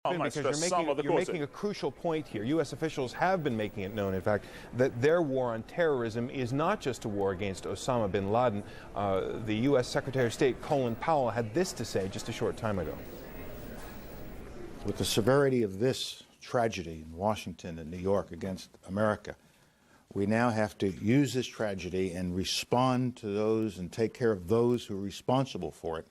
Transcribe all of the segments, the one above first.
Because you're making a crucial point here. U.S. officials have been making it known, in fact, that their war on terrorism is not just a war against Osama bin Laden. The U.S. Secretary of State Colin Powell had this to say just a short time ago. With the severity of this tragedy in Washington and New York against America, we now have to use this tragedy and respond to those and take care of those who are responsible for it.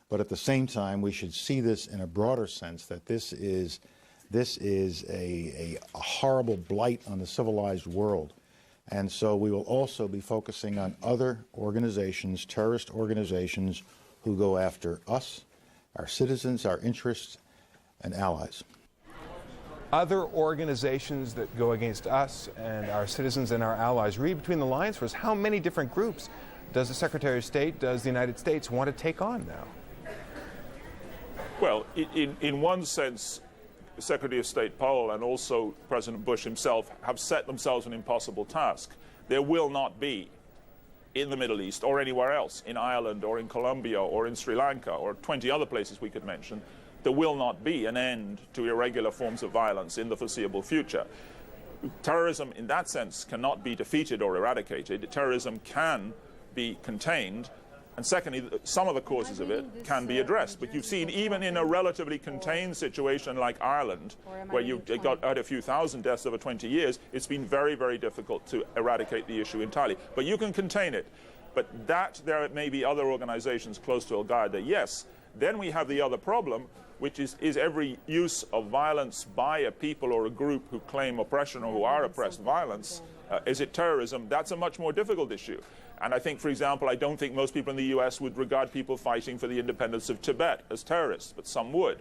But at the same time, we should see this in a broader sense, that this is a horrible blight on the civilized world. And so we will also be focusing on other organizations, terrorist organizations, who go after us, our citizens, our interests, and allies. Other organizations that go against us and our citizens and our allies. Read between the lines for us. How many different groups does the Secretary of State, does the United States want to take on now? Well, in one sense, Secretary of State Powell and also President Bush himself have set themselves an impossible task. There will not be, in the Middle East or anywhere else, in Ireland or in Colombia or in Sri Lanka or 20 other places we could mention, there will not be an end to irregular forms of violence in the foreseeable future. Terrorism, in that sense, cannot be defeated or eradicated. Terrorism can be contained. And secondly, some of the causes of it can be addressed. But you've seen, even in a relatively contained situation like Ireland, where you've got a few thousand deaths over 20 years, it's been very, very difficult to eradicate the issue entirely. But you can contain it. But that there may be other organizations close to Al-Qaeda, yes. Then we have the other problem, which is every use of violence by a people or a group who claim oppression or who are oppressed violence, is it terrorism? That's a much more difficult issue. And I think, for example, I don't think most people in the U.S. would regard people fighting for the independence of Tibet as terrorists, but some would.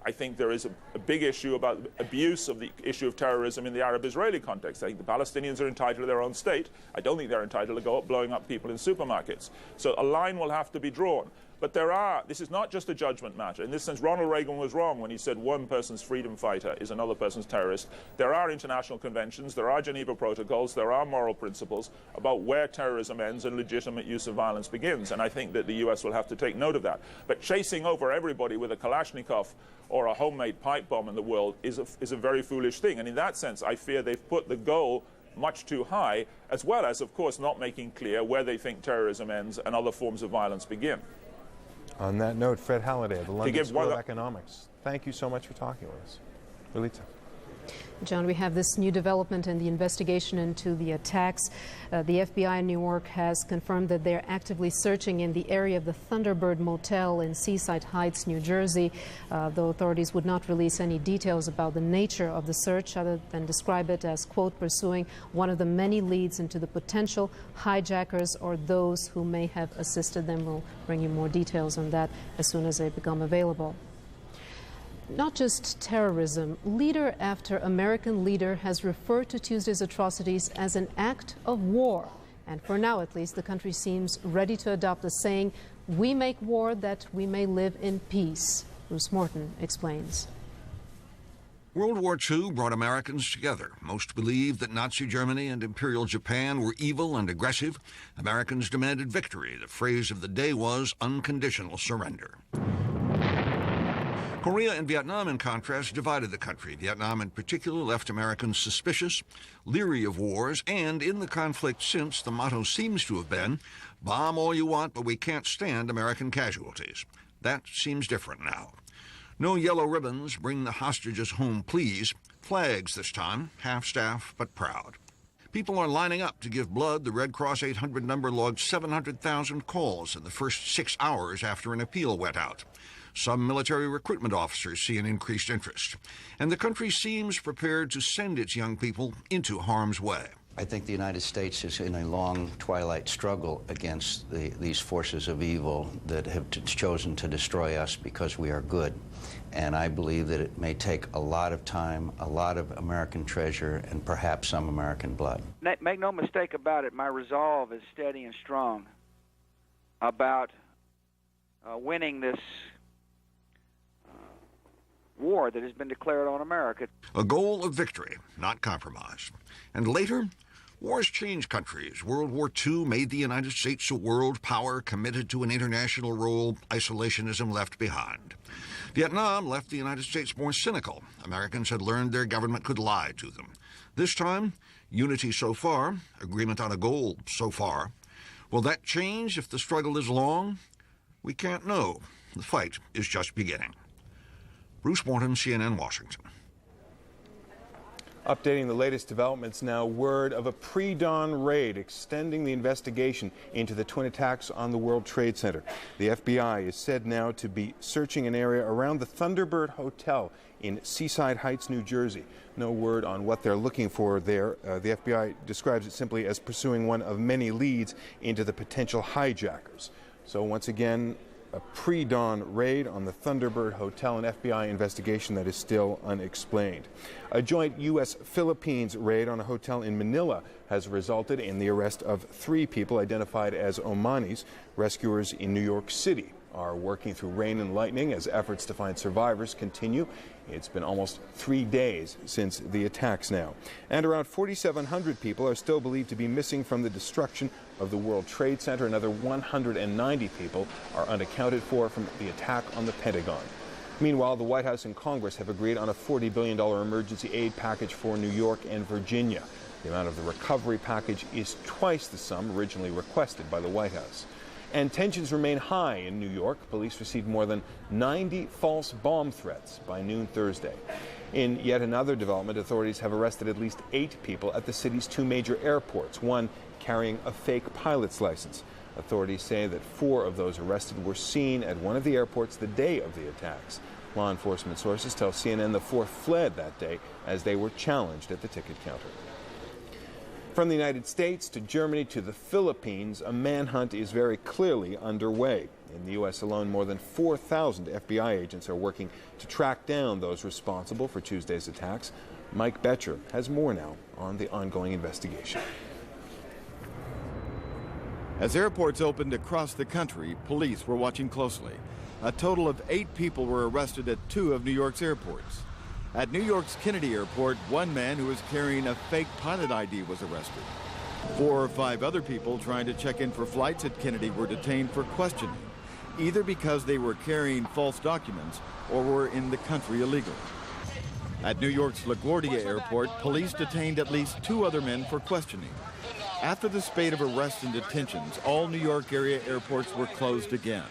I think there is a big issue about abuse of the issue of terrorism in the Arab-Israeli context. I think the Palestinians are entitled to their own state. I don't think they're entitled to go up blowing up people in supermarkets. So a line will have to be drawn. But this is not just a judgment matter. In this sense, Ronald Reagan was wrong when he said one person's freedom fighter is another person's terrorist. There are international conventions, there are Geneva protocols, there are moral principles about where terrorism ends and legitimate use of violence begins. And I think that the U.S. will have to take note of that. But chasing over everybody with a Kalashnikov or a homemade pipe bomb in the world is a very foolish thing. And in that sense, I fear they've put the goal much too high, as well as, of course, not making clear where they think terrorism ends and other forms of violence begin. On that note, Fred Halliday of the London School of Economics, thank you so much for talking with us. Lolita. John, we have this new development in the investigation into the attacks. The FBI in New York has confirmed that they're actively searching in the area of the Thunderbird Motel in Seaside Heights, New Jersey. Though authorities would not release any details about the nature of the search other than describe it as, quote, pursuing one of the many leads into the potential hijackers or those who may have assisted them. We'll bring you more details on that as soon as they become available. Not just terrorism, leader after American leader has referred to Tuesday's atrocities as an act of war. And for now, at least, the country seems ready to adopt the saying, "We make war that we may live in peace." Bruce Morton explains. World War II brought Americans together. Most believed that Nazi Germany and Imperial Japan were evil and aggressive. Americans demanded victory. The phrase of the day was unconditional surrender. Korea and Vietnam, in contrast, divided the country. Vietnam, in particular, left Americans suspicious, leery of wars, and in the conflict since, the motto seems to have been, bomb all you want, but we can't stand American casualties. That seems different now. No yellow ribbons, bring the hostages home, please. Flags this time, half-staff but proud. People are lining up to give blood. The Red Cross 800 number logged 700,000 calls in the first 6 hours after an appeal went out. Some military recruitment officers see an increased interest, and the country seems prepared to send its young people into harm's way. I think the United States is in a long twilight struggle against these forces of evil that have chosen to destroy us because we are good. And I believe that it may take a lot of time, a lot of American treasure, and perhaps some American blood. Make no mistake about it, my resolve is steady and strong about winning this war that has been declared on America. A goal of victory, not compromise. And later, Wars change countries. World War II made the United States a world power committed to an international role isolationism left behind. Vietnam left the United States more cynical. Americans had learned their government could lie to them. This time, unity so far, agreement on a goal so far. Will that change if the struggle is long? We can't know. The fight is just beginning. Bruce Morton, CNN, Washington. Updating the latest developments now, word of a pre-dawn raid extending the investigation into the twin attacks on the World Trade Center. The FBI is said now to be searching an area around the Thunderbird Hotel in Seaside Heights, New Jersey. No word on what they're looking for there. The FBI describes it simply as pursuing one of many leads into the potential hijackers. So once again, a pre-dawn raid on the Thunderbird Hotel, an FBI investigation that is still unexplained. A joint U.S.-Philippines raid on a hotel in Manila has resulted in the arrest of 3 people identified as Omanis. Rescuers in New York City are working through rain and lightning as efforts to find survivors continue. It's been almost 3 days since the attacks now. And around 4,700 people are still believed to be missing from the destruction of the World Trade Center. Another 190 people are unaccounted for from the attack on the Pentagon. Meanwhile, the White House and Congress have agreed on a $40 billion emergency aid package for New York and Virginia. The amount of the recovery package is twice the sum originally requested by the White House. And tensions remain high in New York. Police received more than 90 false bomb threats by noon Thursday. In yet another development, authorities have arrested at least 8 people at the city's 2 major airports, one carrying a fake pilot's license. Authorities say that 4 of those arrested were seen at one of the airports the day of the attacks. Law enforcement sources tell CNN the 4 fled that day as they were challenged at the ticket counter. From the United States to Germany to the Philippines, a manhunt is very clearly underway. In the U.S. alone, more than 4,000 FBI agents are working to track down those responsible for Tuesday's attacks. Mike Betcher has more now on the ongoing investigation. As airports opened across the country, police were watching closely. A total of 8 people were arrested at 2 of New York's airports. At New York's Kennedy Airport, one man who was carrying a fake pilot ID was arrested. 4 or 5 other people trying to check in for flights at Kennedy were detained for questioning, either because they were carrying false documents or were in the country illegally. At New York's LaGuardia Airport, police detained at least 2 other men for questioning. After the spate of arrests and detentions, all New York area airports were closed again.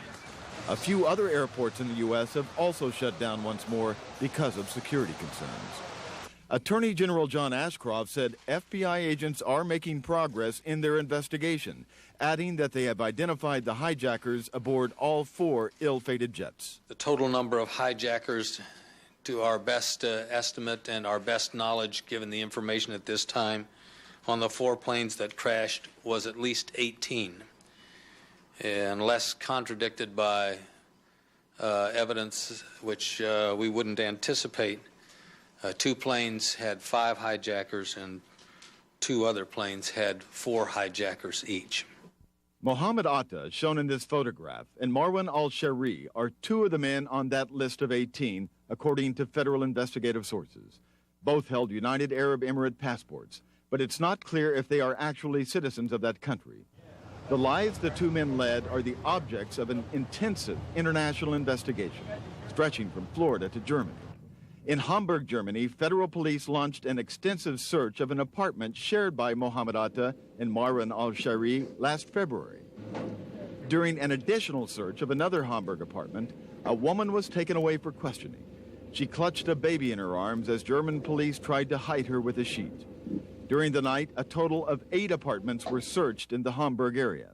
A few other airports in the U.S. have also shut down once more because of security concerns. Attorney General John Ashcroft said FBI agents are making progress in their investigation, adding that they have identified the hijackers aboard all 4 ill-fated jets. The total number of hijackers, to our best estimate and our best knowledge, given the information at this time, on the 4 planes that crashed was at least 18. Unless contradicted by evidence which we wouldn't anticipate. 2 planes had 5 hijackers and 2 other planes had 4 hijackers each. Mohammed Atta, shown in this photograph, and Marwan al-Shari are 2 of the men on that list of 18, according to federal investigative sources. Both held United Arab Emirate passports, but it's not clear if they are actually citizens of that country. The lives the 2 men led are the objects of an intensive international investigation, stretching from Florida to Germany. In Hamburg, Germany, federal police launched an extensive search of an apartment shared by Mohammed Atta and Marwan al-Shari last February. During an additional search of another Hamburg apartment, a woman was taken away for questioning. She clutched a baby in her arms as German police tried to hide her with a sheet. During the night, a total of 8 apartments were searched in the Hamburg area.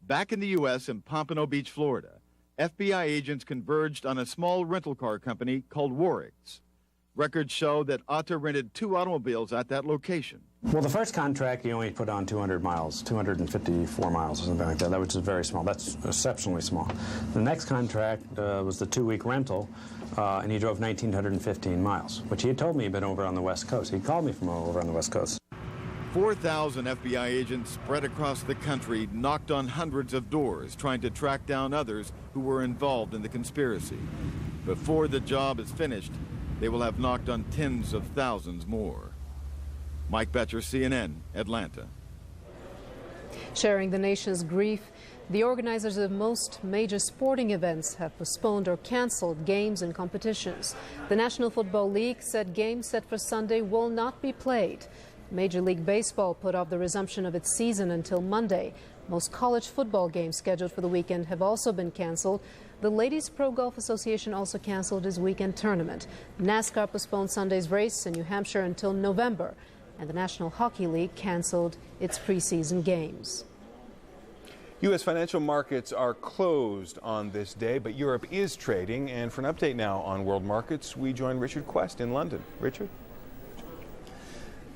Back in the U.S. in Pompano Beach, Florida, FBI agents converged on a small rental car company called Warrix. Records show that Atta rented 2 automobiles at that location. Well, the first contract, he only put on 200 miles, 254 miles or something like that, which is very small. That's exceptionally small. The next contract was the 2-week rental, and he drove 1,915 miles, which he had told me he'd been over on the West Coast. He called me from over on the West Coast. 4,000 FBI agents spread across the country knocked on hundreds of doors trying to track down others who were involved in the conspiracy. Before the job is finished, they will have knocked on tens of thousands more. Mike Betcher, CNN, Atlanta. Sharing the nation's grief, the organizers of most major sporting events have postponed or canceled games and competitions. The National Football League said games set for Sunday will not be played. Major League Baseball put off the resumption of its season until Monday. Most college football games scheduled for the weekend have also been canceled. The Ladies Pro Golf Association also canceled its weekend tournament. NASCAR postponed Sunday's race in New Hampshire until November. And the National Hockey League canceled its preseason games. U.S. financial markets are closed on this day, but Europe is trading. And for an update now on world markets, we join Richard Quest in London. Richard?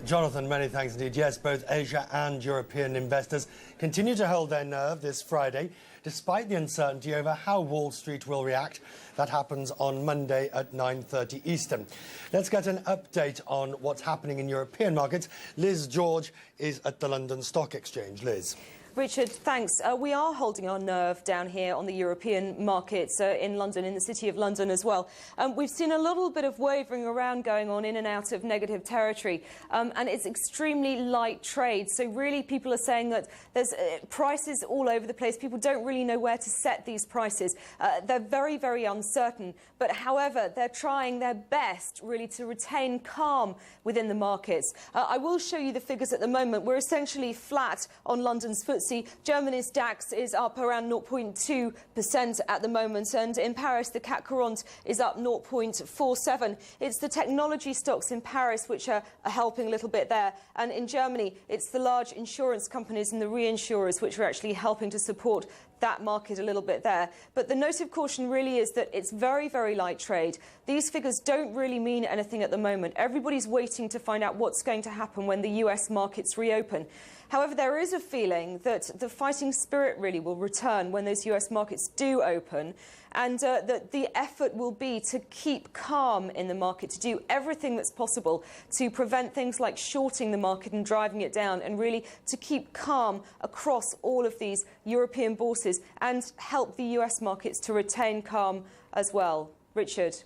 Jonathan, many thanks indeed. Yes, both Asia and European investors continue to hold their nerve this Friday, despite the uncertainty over how Wall Street will react. That happens on Monday at 9:30 Eastern. Let's get an update on what's happening in European markets. Liz George is at the London Stock Exchange. Liz. Richard, thanks. We are holding our nerve down here on the European markets in London, in the City of London as well. We've seen a little bit of wavering around going on in and out of negative territory, and it's extremely light trade. So really people are saying that there's prices all over the place. People don't really know where to set these prices. They're very, very uncertain. But however, they're trying their best really to retain calm within the markets. I will show you the figures at the moment. We're essentially flat on London's FTSE. Germany's DAX is up around 0.2% at the moment, and in Paris the CAC 40 is up 0.47. It's the technology stocks in Paris which are helping a little bit there, and in Germany it's the large insurance companies and the reinsurers which are actually helping to support that market a little bit there. But the note of caution really is that it's very, very light trade. These figures don't really mean anything at the moment. Everybody's waiting to find out what's going to happen when the US markets reopen. However, there is a feeling that the fighting spirit really will return when those US markets do open, and that the effort will be to keep calm in the market, to do everything that's possible to prevent things like shorting the market and driving it down, and really to keep calm across all of these European bourses and help the US markets to retain calm as well. Richard.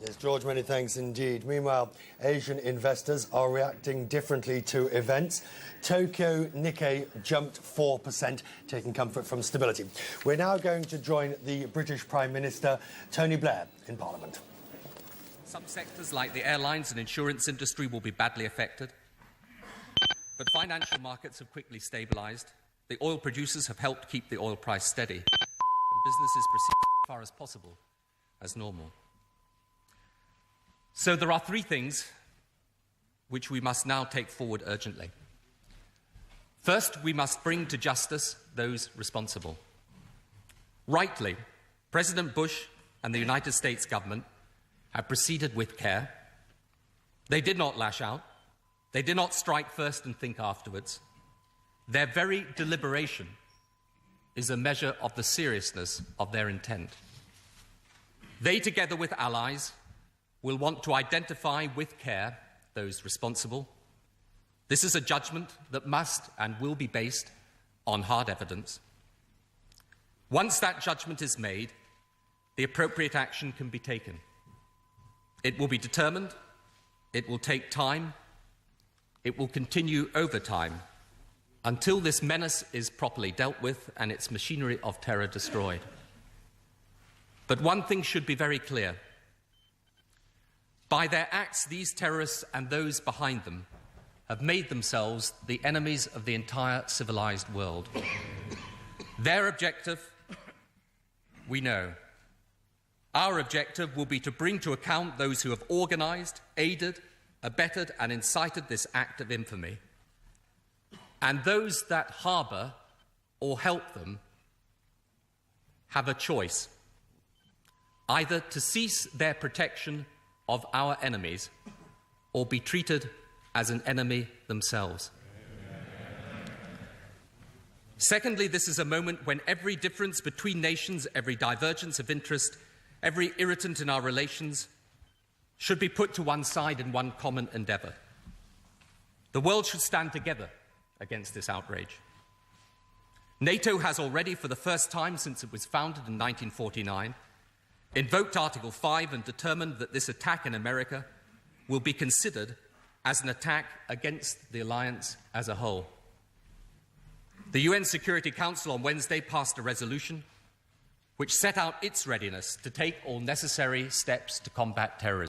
Yes, George, many thanks indeed. Meanwhile, Asian investors are reacting differently to events. Tokyo Nikkei jumped 4%, taking comfort from stability. We're now going to join the British Prime Minister, Tony Blair, in Parliament. Some sectors, like the airlines and insurance industry, will be badly affected. But financial markets have quickly stabilised. The oil producers have helped keep the oil price steady. And businesses proceed as far as possible as normal. So there are three things which we must now take forward urgently. First, we must bring to justice those responsible. Rightly, President Bush and the United States government have proceeded with care. They did not lash out. They did not strike first and think afterwards. Their very deliberation is a measure of the seriousness of their intent. They, together with allies, will want to identify with care those responsible. This is a judgment that must and will be based on hard evidence. Once that judgment is made, the appropriate action can be taken. It will be determined, it will take time, it will continue over time, until this menace is properly dealt with and its machinery of terror destroyed. But one thing should be very clear. By their acts, these terrorists and those behind them have made themselves the enemies of the entire civilized world. Their objective, we know. Our objective will be to bring to account those who have organized, aided, abetted and incited this act of infamy, and those that harbor or help them have a choice, either to cease their protection of our enemies or be treated as an enemy themselves. Secondly, this is a moment when every difference between nations, every divergence of interest, every irritant in our relations should be put to one side in one common endeavour. The world should stand together against this outrage. NATO has already, for the first time since it was founded in 1949, invoked Article 5 and determined that this attack in America will be considered as an attack against the alliance as a whole. The UN Security Council on Wednesday passed a resolution which set out its readiness to take all necessary steps to combat terrorism.